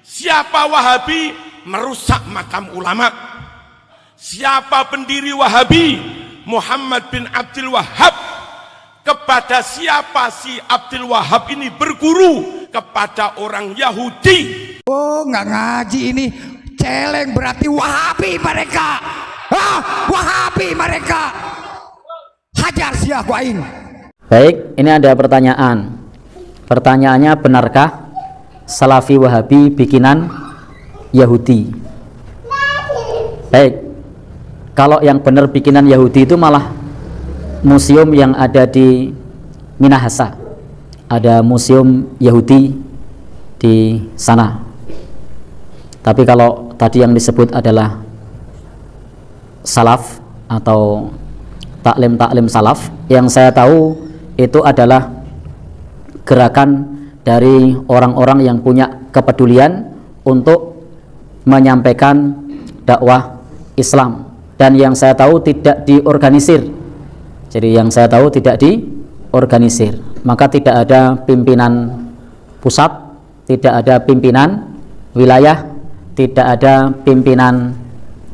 Siapa Wahabi? Merusak makam ulama. Siapa pendiri Wahabi? Muhammad bin Abdul Wahab. Kepada siapa si Abdul Wahab ini berguru? Kepada orang Yahudi. Oh, nggak ngaji ini, celeng, berarti Wahabi mereka. Wahabi mereka. Hajar siapain. Baik, ini ada pertanyaan. Pertanyaannya, benarkah Salafi Wahabi bikinan Yahudi? Baik, kalau yang benar bikinan Yahudi itu malah museum yang ada di Minahasa. Ada museum Yahudi di sana. Tapi kalau tadi yang disebut adalah salaf atau taklim salaf, yang saya tahu itu adalah gerakan dari orang-orang yang punya kepedulian untuk menyampaikan dakwah Islam, dan yang saya tahu tidak diorganisir. Jadi yang saya tahu tidak diorganisir, maka tidak ada pimpinan pusat, tidak ada pimpinan wilayah, tidak ada pimpinan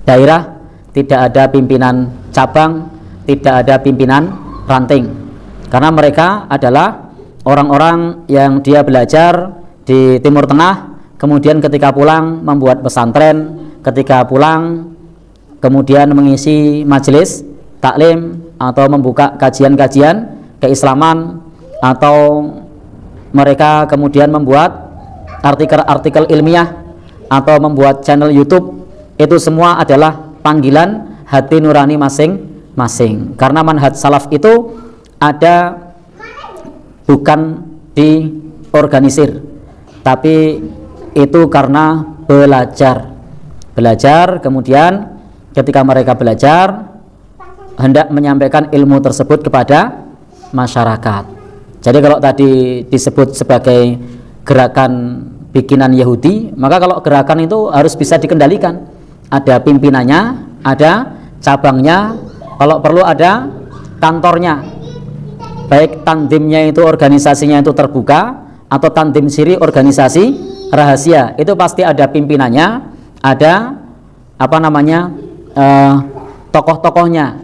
daerah, tidak ada pimpinan cabang, tidak ada pimpinan ranting, karena mereka adalah orang-orang yang dia belajar di Timur Tengah, kemudian ketika pulang membuat pesantren, ketika pulang kemudian mengisi majelis taklim atau membuka kajian-kajian keislaman, atau mereka kemudian membuat artikel-artikel ilmiah atau membuat channel YouTube. Itu semua adalah panggilan hati nurani masing-masing, karena manhaj salaf itu ada bukan diorganisir, tapi itu karena belajar, kemudian ketika mereka belajar hendak menyampaikan ilmu tersebut kepada masyarakat. Jadi kalau tadi disebut sebagai gerakan bikinan Yahudi, maka kalau gerakan itu harus bisa dikendalikan. Ada pimpinannya, ada cabangnya, kalau perlu ada kantornya. Baik tanzimnya itu, organisasinya itu terbuka, atau tanzim siri, organisasi rahasia, itu pasti ada pimpinannya, ada tokoh-tokohnya.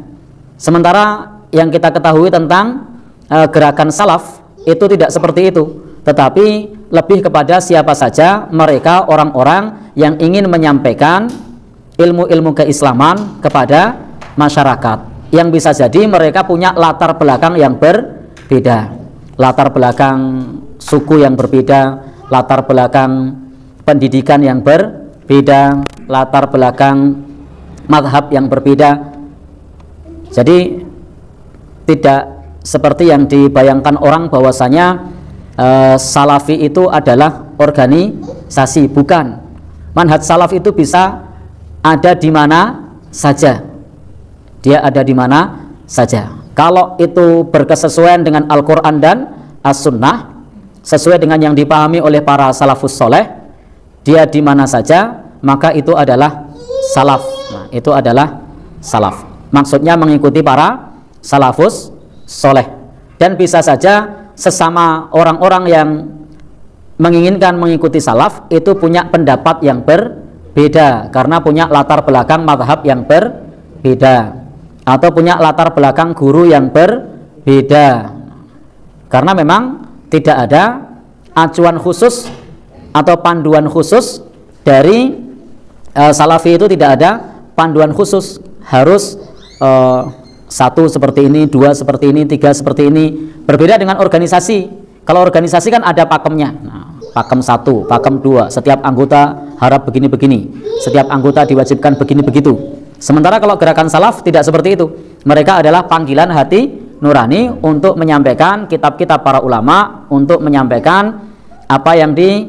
Sementara yang kita ketahui tentang gerakan salaf itu tidak seperti itu, tetapi lebih kepada siapa saja mereka, orang-orang yang ingin menyampaikan ilmu-ilmu keislaman kepada masyarakat, yang bisa jadi mereka punya latar belakang yang berbeda, latar belakang suku yang berbeda, latar belakang pendidikan yang berbeda, latar belakang mazhab yang berbeda. Jadi tidak seperti yang dibayangkan orang bahwasanya salafi itu adalah organisasi. Bukan. Manhaj salaf itu bisa ada di mana saja. Dia ada di mana saja. Kalau itu berkesesuaian dengan Al-Quran dan As-Sunnah, sesuai dengan yang dipahami oleh para salafus soleh, dia di mana saja, maka itu adalah salaf. Nah, itu adalah salaf. Maksudnya mengikuti para salafus soleh. Dan bisa saja sesama orang-orang yang menginginkan mengikuti salaf itu punya pendapat yang berbeda, karena punya latar belakang mazhab yang berbeda, atau punya latar belakang guru yang berbeda. Karena memang tidak ada acuan khusus atau panduan khusus dari salafi, itu tidak ada panduan khusus harus satu seperti ini, dua seperti ini, tiga seperti ini. Berbeda dengan organisasi. Kalau organisasi kan ada pakemnya. Nah, pakem 1, pakem 2, setiap anggota harap begini-begini, setiap anggota diwajibkan begini-begitu. Sementara kalau gerakan salaf tidak seperti itu. Mereka adalah panggilan hati nurani untuk menyampaikan kitab-kitab para ulama, untuk menyampaikan apa yang di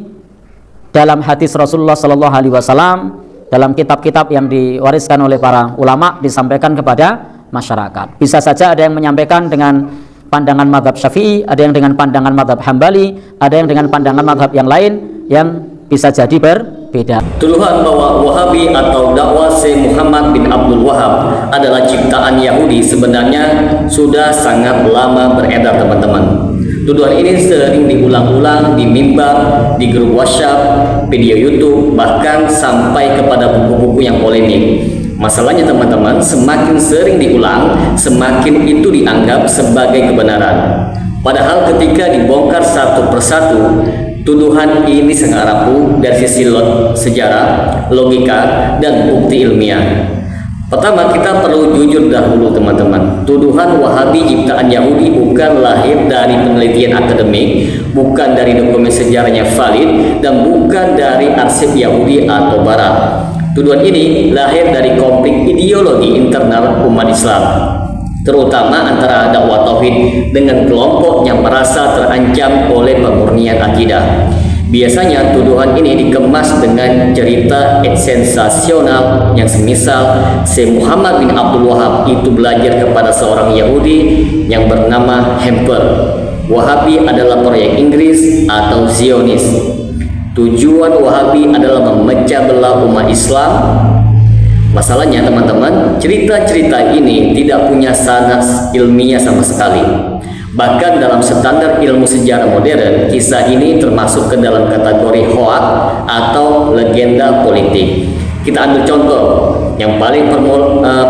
dalam hadis Rasulullah SAW, dalam kitab-kitab yang diwariskan oleh para ulama, disampaikan kepada masyarakat. Bisa saja ada yang menyampaikan dengan pandangan mazhab Syafi'i, ada yang dengan pandangan mazhab Hambali, ada yang dengan pandangan mazhab yang lain, yang bisa jadi berbeda. Tuduhan bahwa Wahabi atau dakwah Syekh Muhammad bin Abdul Wahab adalah ciptaan Yahudi sebenarnya sudah sangat lama beredar, teman-teman. Tuduhan ini sering diulang-ulang di mimbar, di grup WhatsApp, video YouTube, bahkan sampai kepada buku-buku yang polemik. Masalahnya teman-teman, semakin sering diulang, semakin itu dianggap sebagai kebenaran. Padahal ketika dibongkar satu persatu, tuduhan ini sangat rapuh dari sisi sejarah, logika, dan bukti ilmiah. Pertama, kita perlu jujur dahulu teman-teman. Tuduhan Wahabi ciptaan Yahudi bukan lahir dari penelitian akademik, bukan dari dokumen sejarahnya valid, dan bukan dari arsip Yahudi atau Barat. Tuduhan ini lahir dari konflik ideologi internal umat Islam, terutama antara dakwah tauhid dengan kelompok yang merasa terancam oleh pemurnian akidah. Biasanya tuduhan ini dikemas dengan cerita sensasional yang semisal Syekh Muhammad bin Abdul Wahab itu belajar kepada seorang Yahudi yang bernama Hempel. Wahabi adalah proyek Inggris atau Zionis. Tujuan Wahabi adalah memecah belah umat Islam. Masalahnya teman-teman, cerita-cerita ini tidak punya sanad ilmiah sama sekali. Bahkan dalam standar ilmu sejarah modern, kisah ini termasuk ke dalam kategori hoax atau legenda politik. Kita ambil contoh, yang paling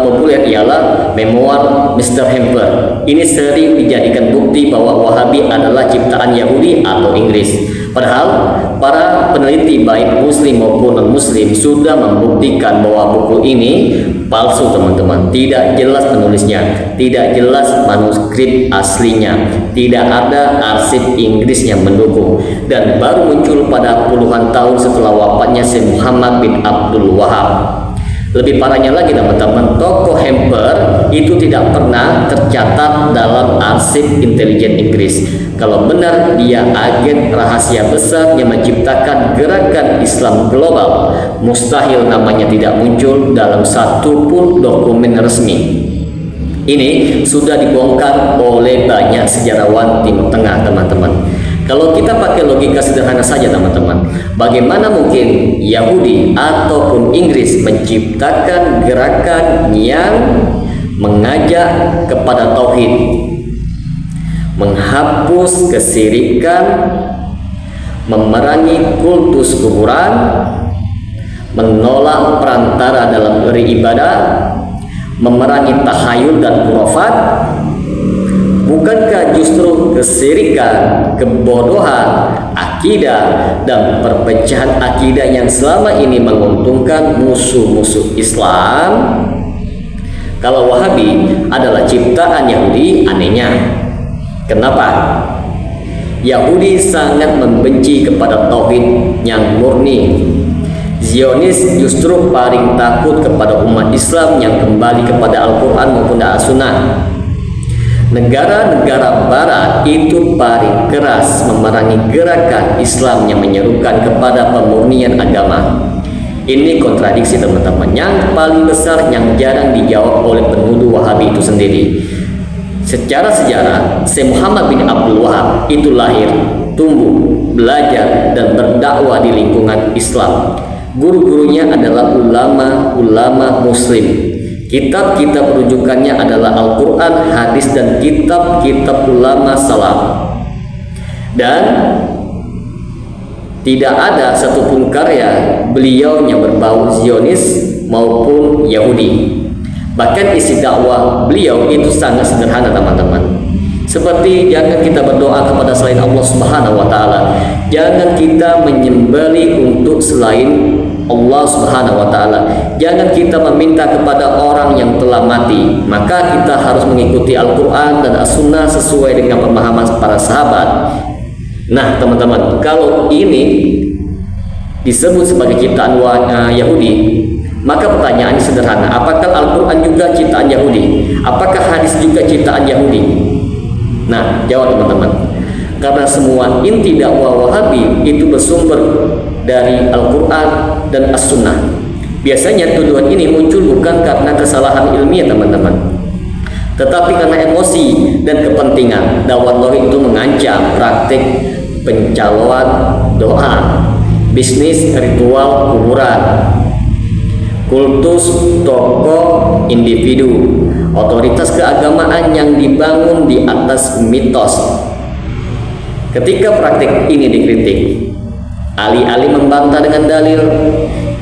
populer ialah memoir Mr. Hemper. Ini sering dijadikan bukti bahwa Wahabi adalah ciptaan Yahudi atau Inggris. Padahal para peneliti baik muslim maupun non-muslim sudah membuktikan bahwa buku ini palsu teman-teman. Tidak jelas penulisnya, tidak jelas manuskrip aslinya, tidak ada arsip Inggris yang mendukung, dan baru muncul pada puluhan tahun setelah wafatnya Syekh Muhammad bin Abdul Wahab. Lebih parahnya lagi teman-teman, tokoh Hemper itu tidak pernah tercatat dalam arsip intelijen Inggris. Kalau benar dia agen rahasia besar yang menciptakan gerakan Islam global, mustahil namanya tidak muncul dalam satu pun dokumen resmi. Ini sudah dibongkar oleh banyak sejarawan Timur Tengah teman-teman. Kalau kita pakai logika sederhana saja teman-teman, bagaimana mungkin Yahudi ataupun Inggris menciptakan gerakan yang mengajak kepada tauhid, menghapus kesyirikan, memerangi kultus kuburan, menolak perantara dalam beribadah, memerangi tahayul dan khurafat? Bukankah justru kesyirikan, kebodohan, akidah, dan perpecahan akidah yang selama ini menguntungkan musuh-musuh Islam? Kalau Wahabi adalah ciptaan Yahudi, anehnya kenapa? Yahudi sangat membenci kepada tauhid yang murni. Zionis justru paling takut kepada umat Islam yang kembali kepada Al-Quran maupun As-Sunnah. Negara-negara Barat itu paling keras memerangi gerakan Islam yang menyerukan kepada pemurnian agama. Ini kontradiksi teman-teman. Yang paling besar yang jarang dijawab oleh penuduh Wahabi itu sendiri. Secara sejarah, Syekh Muhammad bin Abdul Wahab itu lahir, tumbuh, belajar, dan berdakwah di lingkungan Islam. Guru-gurunya adalah ulama-ulama muslim. Kitab-kitab rujukannya adalah Al-Quran, hadis, dan kitab-kitab ulama salaf. Dan tidak ada satupun karya beliau yang berbau Zionis maupun Yahudi. Bahkan isi dakwah beliau itu sangat sederhana teman-teman. Seperti jangan kita berdoa kepada selain Allah Subhanahu wa taala. Jangan kita menyembelih untuk selain Allah Subhanahu wa taala. Jangan kita meminta kepada orang yang telah mati. Maka kita harus mengikuti Al-Qur'an dan As-Sunnah sesuai dengan pemahaman para sahabat. Nah, teman-teman, kalau ini disebut sebagai ciptaan Yahudi, maka pertanyaannya sederhana, apakah Al-Quran juga ciptaan Yahudi? Apakah hadis juga ciptaan Yahudi? Nah, jawab teman-teman. Karena semua inti dakwah Wahabi itu bersumber dari Al-Quran dan As-Sunnah. Biasanya tuduhan ini muncul bukan karena kesalahan ilmiah teman-teman, tetapi karena emosi dan kepentingan. Dakwah tauhid itu mengancam praktik pencaloan doa, bisnis ritual kuburan, kultus tokoh individu, otoritas keagamaan yang dibangun di atas mitos. Ketika praktik ini dikritik, alih-alih membantah dengan dalil,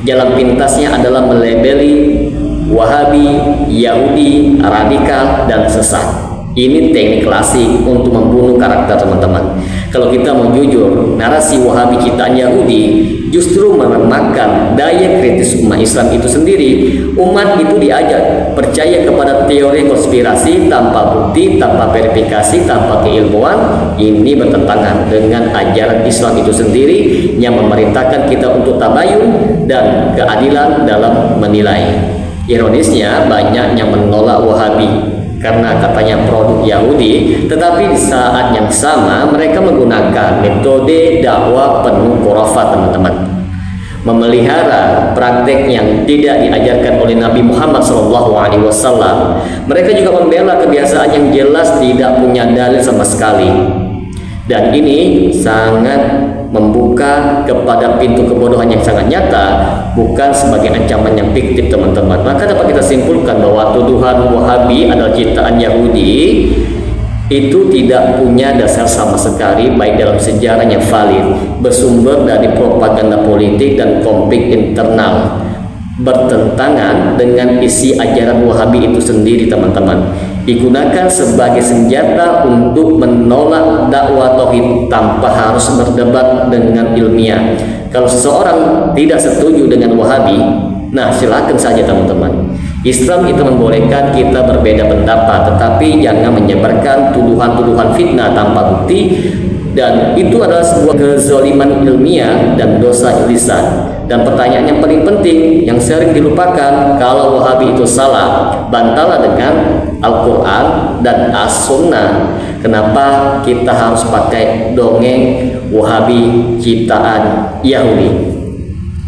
jalan pintasnya adalah melabeli Wahabi, Yahudi, radikal, dan sesat. Ini teknik klasik untuk membunuh karakter teman-teman. Kalau kita mau jujur, narasi Wahabi citaan Yahudi justru melemahkan daya kritis umat Islam itu sendiri. Umat itu diajak percaya kepada teori konspirasi tanpa bukti, tanpa verifikasi, tanpa keilmuan. Ini bertentangan dengan ajaran Islam itu sendiri yang memerintahkan kita untuk tabayun dan keadilan dalam menilai. Ironisnya, banyak yang menolak Wahabi karena katanya produk Yahudi, tetapi di saat yang sama mereka menggunakan metode dakwah penuh khurafat teman-teman, memelihara praktek yang tidak diajarkan oleh Nabi Muhammad SAW. Mereka juga membela kebiasaan yang jelas tidak punya dalil sama sekali, dan ini sangat membuka kepada pintu kebodohan yang sangat nyata, bukan sebagai ancaman yang fiktif teman-teman. Maka dapat kita simpulkan bahwa tuduhan Wahabi adalah ciptaan Yahudi itu tidak punya dasar sama sekali, baik dalam sejarah yang valid, bersumber dari propaganda politik dan konflik internal, bertentangan dengan isi ajaran Wahabi itu sendiri teman-teman. Digunakan sebagai senjata untuk menolak dakwah tauhid tanpa harus berdebat dengan ilmiah. Kalau seseorang tidak setuju dengan Wahabi, nah silakan saja teman-teman. Islam itu membolehkan kita berbeda pendapat, tetapi jangan menyebarkan tuduhan-tuduhan fitnah tanpa bukti, dan itu adalah sebuah kezaliman ilmiah dan dosa lisan. Dan pertanyaan yang paling penting yang sering dilupakan, kalau Wahabi itu salah, bantahlah dengan Al-Quran dan As-Sunnah. Kenapa kita harus pakai dongeng Wahabi ciptaan Yahudi?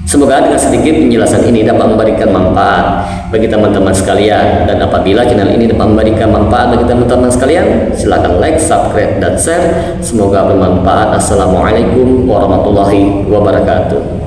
Semoga dengan sedikit penjelasan ini dapat memberikan manfaat bagi teman-teman sekalian, dan apabila channel ini dapat memberikan manfaat bagi teman-teman sekalian, silakan like, subscribe, dan share. Semoga bermanfaat. Assalamualaikum warahmatullahi wabarakatuh.